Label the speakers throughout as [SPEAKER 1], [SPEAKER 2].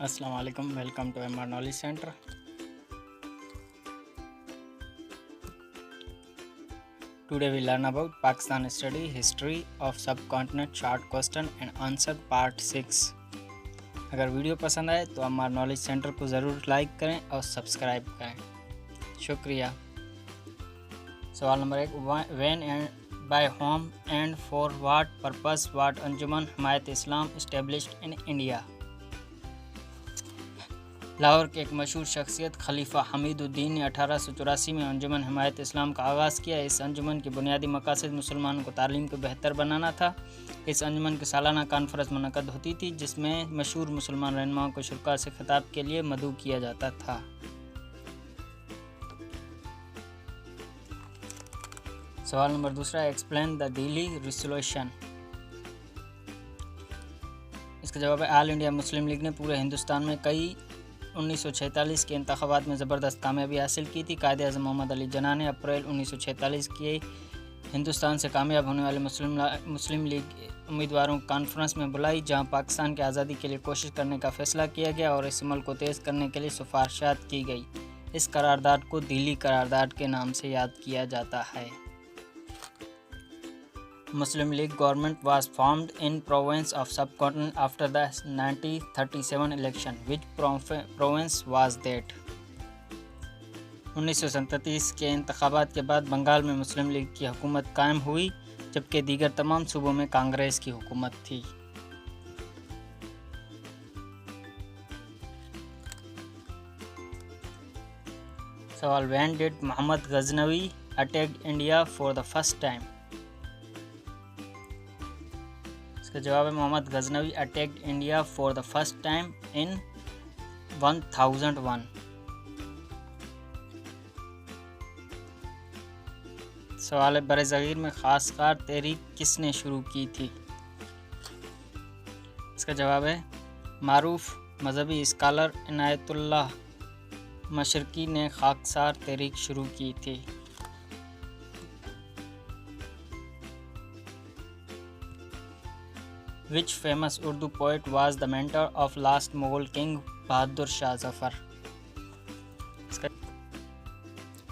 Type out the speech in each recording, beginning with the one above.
[SPEAKER 1] Assalamu alaikum. Welcome to MR Knowledge Center. Today we learn about Pakistan study history of subcontinent short question and answer part 6. अगर video पसंद आए तो MR Knowledge Center को ज़रूर like करें और subscribe करें। शुक्रिया। सवाल number 1, when and by whom and for what purpose was Anjuman Himayat Islam established in India? Lahore के एक मशहूर शख्सियत खलीफा हमीदुद्दीन ने 1884 में अंजुमन हिमायत इस्लाम का आगाज़ किया। इस अंजुमन की बुनियादी मकसद मुसलमानों को तालीम को बेहतर बनाना था। इस अंजुमन की सालाना कॉन्फ्रेंस मुनक़द होती थी जिसमें मशहूर मुसलमान रहनुमाओं को शुरा से खिताब के लिए मदऊ किया जाता था। सवाल number 2, explain the Delhi resolution. इसका जवाब है ऑल इंडिया मुस्लिम लीग ने पूरे हिंदुस्तान में 1946 के इंतखाबात में ज़बरदस्त कामयाबी हासिल की थी। कायदे आज़म मोहम्मद अली जिन्ना ने अप्रैल 1946 के हिंदुस्तान से कामयाब होने वाले मुस्लिम लीग उम्मीदवारों को कॉन्फ्रेंस में बुलाई, जहां पाकिस्तान की आज़ादी के लिए कोशिश करने का फैसला किया गया और इस अमल को तेज़ करने के लिए सिफारिशात की गई। इस करारदाद को दिल्ली करारदाद के नाम से याद किया जाता है। Muslim League government was formed in province of subcontinent after the 1937 election. Which province was that? 1937 के इंतखाबात के बाद बंगाल में मुस्लिम लीग की हुकूमत कायम हुई, जबकि दीगर तमाम सूबों में कांग्रेस की हुकूमत थी। सवाल, when did Muhammad Ghaznavi attacked India for the first time? इसका जवाब है Mohammad Ghaznavi attacked India for the first time in 1001। सवाल है बरज़गीर में खासकार तहरीक किसने शुरू की थी? इसका जवाब है मारूफ मजहबी स्कॉलर इनायतुल्लाह मशरकी ने खाकसार तहरीक शुरू की थी। Which famous Urdu poet was the mentor of last Mughal king Bahadur Shah Zafar?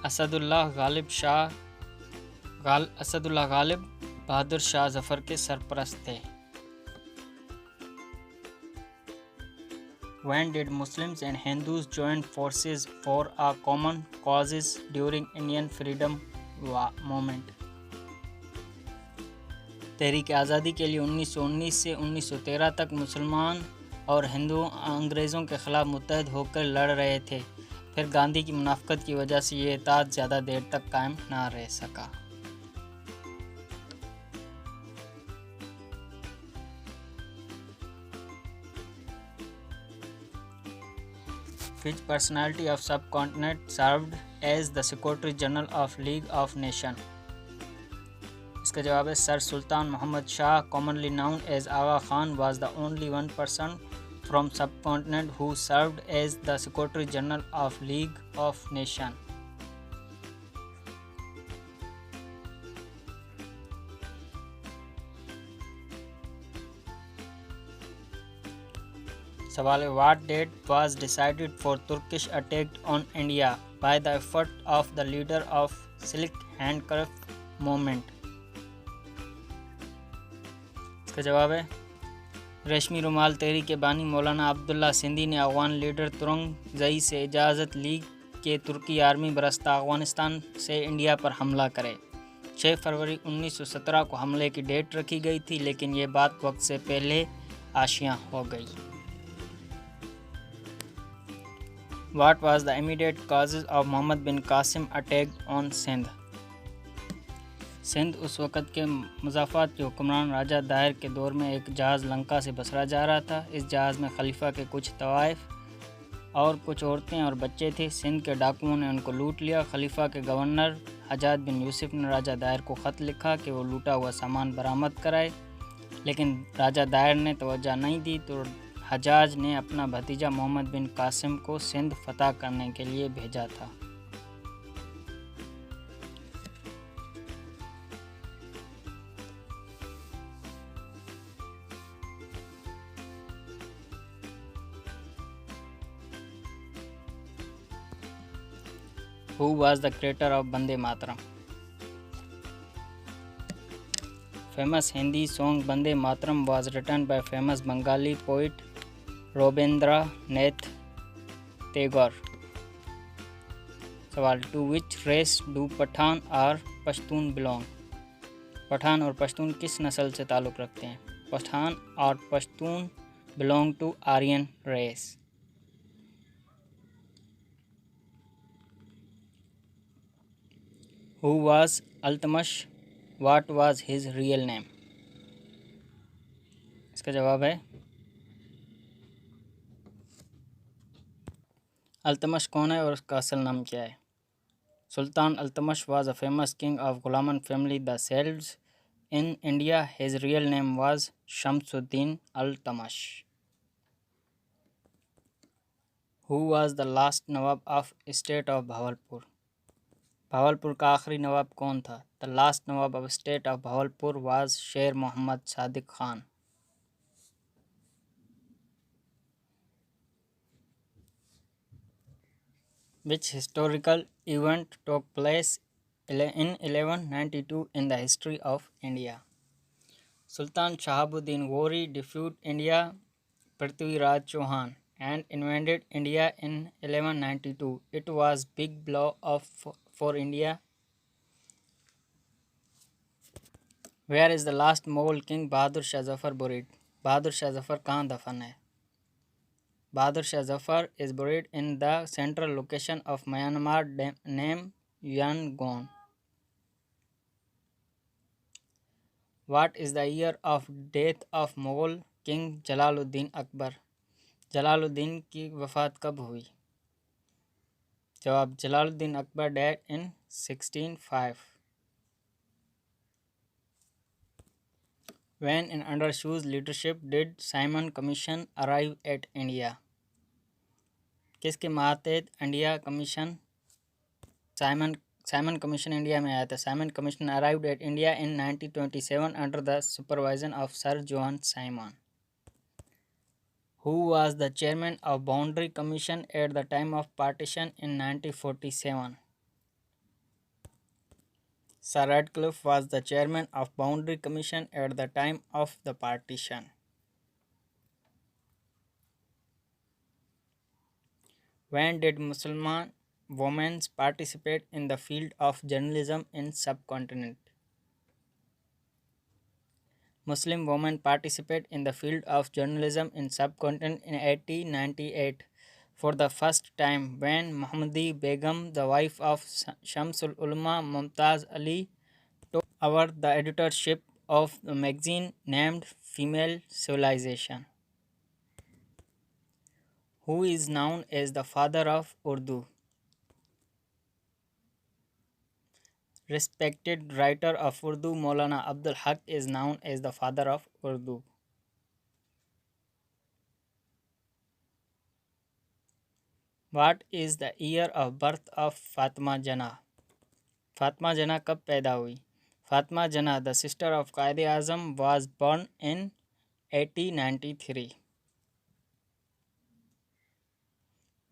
[SPEAKER 1] Asadullah Ghalib Bahadur Shah Zafar के सरपरस्त थे। When did Muslims and Hindus join forces for a common causes during Indian freedom movement? तहरीक आज़ादी के लिए 1919 से 1913 तक मुसलमान और हिंदू अंग्रेज़ों के ख़िलाफ़ मुत्तहद होकर लड़ रहे थे। फिर गांधी की मुनाफ़क़त की वजह से ये इत्तेहाद ज़्यादा देर तक कायम ना रह सका। Which personality of subcontinent served as the Secretary General of League of Nations? इसका जवाब है Sir Sultan Mohammed Shah, commonly known as Aga Khan, was the only one person from subcontinent who served as the Secretary General of League of Nations. सवाल है what date was decided for Turkish attack on India by the effort of the leader of Silk Handkerchief movement? इसका जवाब है रेशमी रुमाल तहरीक के बानी मौलाना अब्दुल्ला सिंधी ने अफगान लीडर तुरंगजई से इजाज़त ली कि तुर्की आर्मी बरस्ता अफ़गानिस्तान से इंडिया पर हमला करे। 6 फरवरी 1917 को हमले की डेट रखी गई थी, लेकिन ये बात वक्त से पहले आशियां हो गई। What was the immediate causes of Muhammad bin Qasim attack on Sindh? Sindh उस वक़्त के मुज़ाफ़ात के हुक्मरान राजा दाहिर के दौर में एक जहाज़ लंका से बसरा जा रहा था। इस जहाज़ में खलीफा के कुछ तवाइफ और कुछ औरतें और बच्चे थे। सिंध के डाकुओं ने उनको लूट लिया। खलीफा के गवर्नर हजाज बिन यूसुफ ने राजा दाहिर को ख़त लिखा कि वो लूटा हुआ सामान बरामद कराए, लेकिन राजा दाहिर ने तवज्जो नहीं दी तो हजाज ने अपना भतीजा मोहम्मद बिन कासिम को सिंध फ़तह करने के लिए भेजा था। Who was the creator of Bande Mataram? Famous Hindi song Bande Mataram was written by famous Bengali poet Rabindranath Tagore. सवाल, to which race do Pathan और पश्तून belong? पठान और पश्तून किस नस्ल से ताल्लुक़ रखते हैं? पठान और Pashtun belong to Aryan race. Who was Iltutmish? What was his real name? इसका जवाब है इल्तुतमिश कौन है और उसका असल नाम क्या है? Sultan Iltutmish was a famous king of Ghulaman family, the Seljuks in India. His real name was Shamsuddin Iltutmish. Who was the last Nawab of state of Bhavalpur? Bahawalpur का आखिरी नवाब कौन था? The last Nawab of state of Bhavalpur was Sher Muhammad Sadiq Khan. Which historical event took place in 1192 in the history of India? Sultan Shahabuddin Ghori defeated India Prithviraj Chauhan and invaded India in 1192. It was big blow for India. Where is the last Mughal king Bahadur Shah Zafar buried? Bahadur Shah Zafar कहाँ दफन है? Bahadur Shah Zafar is buried in the central location of Myanmar named Yangon. What is the year of death of Mughal king Jalaluddin Akbar? Jalaluddin की वफ़ात कब हुई? जवाब, Jalaluddin Akbar died in 1605. When and under whose leadership did Simon Commission arrive at India? किसके मातहत India commission Simon Commission India में आया था? Simon Commission arrived at India in 1927 under the supervision of Sir John Simon. Who was the chairman of Boundary Commission at the time of partition in 1947? Sir Radcliffe was the chairman of Boundary Commission at the time of the partition. When did Muslim women participate in the field of journalism in subcontinent? Muslim women participate in the field of journalism in subcontinent in 1898 for the first time when Muhammadi Begum, the wife of Shamsul Ulama Mumtaz Ali, took over the editorship of the magazine named Female Civilization. Who is known as the father of Urdu? Respected writer of Urdu Maulana Abdul Haq is known as the father of Urdu. What is the year of birth of Fatima Jinnah? Fatima Jinnah कब पैदा हुई? Fatima Jinnah, the sister of Quaid-e-Azam, was born in 1893.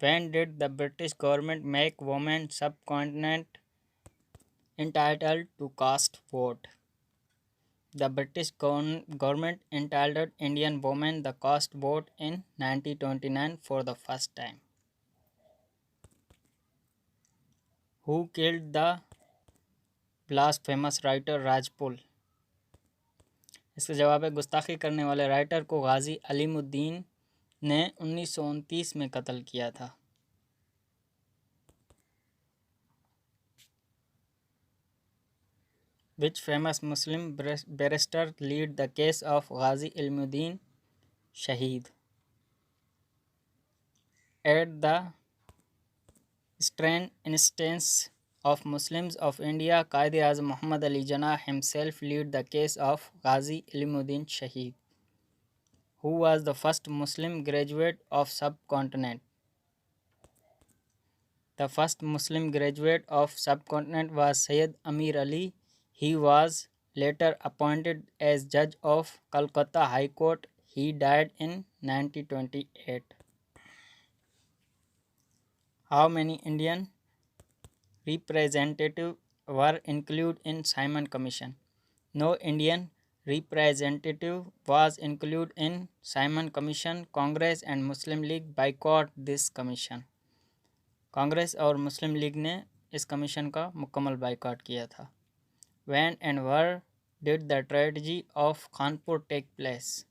[SPEAKER 1] When did the British government make women subcontinent entitled to cast vote? The British government entitled Indian women the cast vote in 1929 for the first time. Who killed the blasphemous writer Rajpul? इसका जवाब है, गुस्ताखी करने वाले writer को गाजी अलीमुद्दीन ने 1929 में कत्ल किया था. Which famous Muslim barrister led the case of Ghazi Ilmuddin Shaheed? At the stern instance of Muslims of India, Quaid-e-Azam Muhammad Ali Jinnah himself led the case of Ghazi Ilmuddin Shaheed. Who was the first Muslim graduate of subcontinent? The first Muslim graduate of subcontinent was Sayyid Amir Ali. He was later appointed as judge of Calcutta High Court. He died in 1928. How many Indian representatives were included in Simon Commission. No Indian representative was included in Simon Commission. Congress and Muslim League boycott this commission. Congress और मुस्लिम league ने इस commission का मुकम्मल boycott किया था. When and where did the tragedy of Kanpur take place?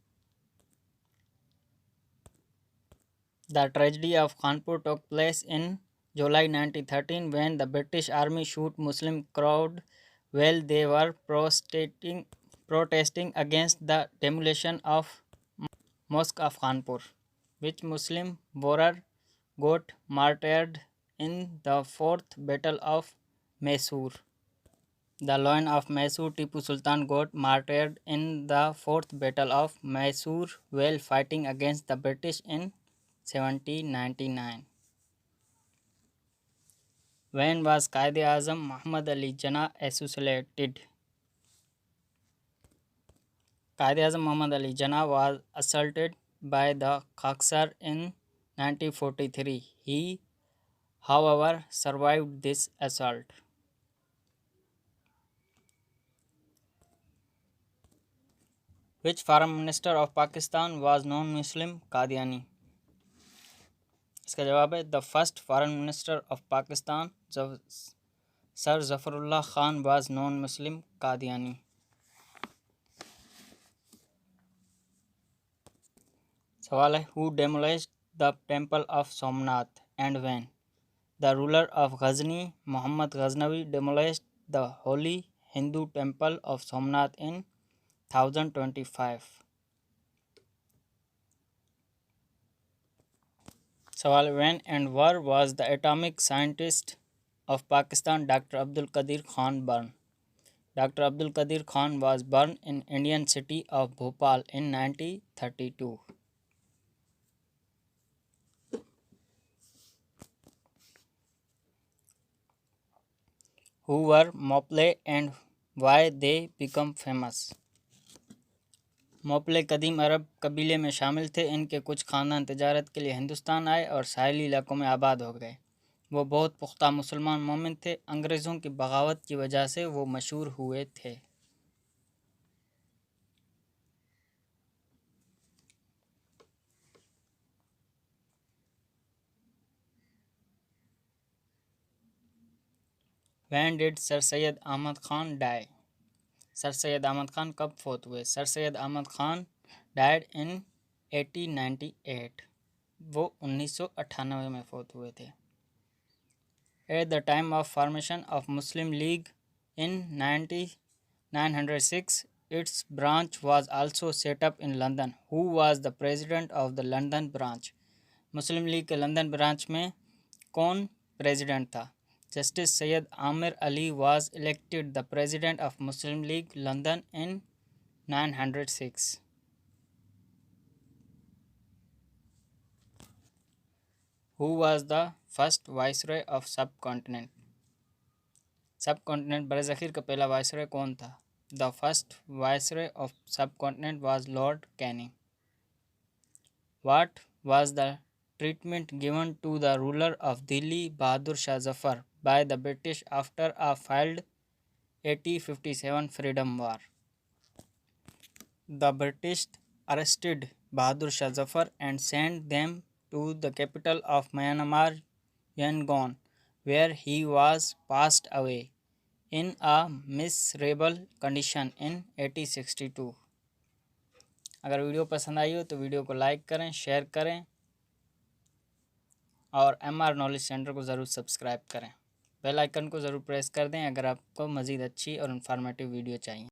[SPEAKER 1] The tragedy of Kanpur took place in July 1913 when the British Army shot Muslim crowd while they were protesting against the demolition of Mosque of Kanpur, which Muslim warrior got martyred in the Fourth Battle of Mysore. The Lion of Mysore, Tipu Sultan, got martyred in the Fourth Battle of Mysore while fighting against the British in 1799. When was Quaid-e-Azam Muhammad Ali Jinnah assassinated? Quaid-e-Azam Muhammad Ali Jinnah was assaulted by the Khaksar in 1943. He, however, survived this assault. Which foreign minister of Pakistan was non-Muslim Qadiani? इसका जवाब है the first foreign minister of Pakistan Sir Zafrulla Khan was non Muslim Qadiani. सवाल है who demolished the temple of Somnath and when? The ruler of Ghazni Mohammed Ghaznavi demolished the holy Hindu temple of Somnath in 1025. सवाल when and where was the atomic scientist of Pakistan Dr. Abdul Qadir Khan born? Dr. Abdul Qadir Khan was born in Indian city of Bhopal in 1932. Who were Mopley and why they become famous? मोपले कदीम अरब कबीले में शामिल थे. इनके कुछ ख़ानदान तिजारत के लिए हिंदुस्तान आए और साहिली इलाकों में आबाद हो गए. वो बहुत पुख्ता मुसलमान मोमिन थे. अंग्रेज़ों की बगावत की वजह से वो मशहूर हुए थे. When did Sir Syed Ahmad Khan die? Sir Syed Ahmad Khan कब फोत हुए? Sir Syed Ahmad Khan died in 1898. वो 1998 में फोत हुए थे. At the time of formation of Muslim League in 1906 its branch was also set up in London. Who was the president of the London branch? Muslim League के London branch में कौन प्रेसिडेंट था? Justice Syed Amir Ali was elected the president of Muslim League London in 906. Who was the first viceroy of subcontinent? Subcontinent बरज़ख़ीर का पहला viceroy कौन था? The first viceroy of subcontinent was Lord Canning. What was the treatment given to the ruler of Delhi Bahadur Shah Zafar by the British after a failed 1857 freedom war? The British arrested Bahadur Shah Zafar and sent them to the capital of Myanmar, Yangon, where he was passed away in a miserable condition in 1862. अगर video पसंद आई हो तो video को like करें, share करें और MR knowledge centre को ज़रूर सब्सक्राइब करें. बेल आइकन को ज़रूर प्रेस कर दें अगर आपको मज़ीद अच्छी और इन्फॉर्मेटिव वीडियो चाहिए.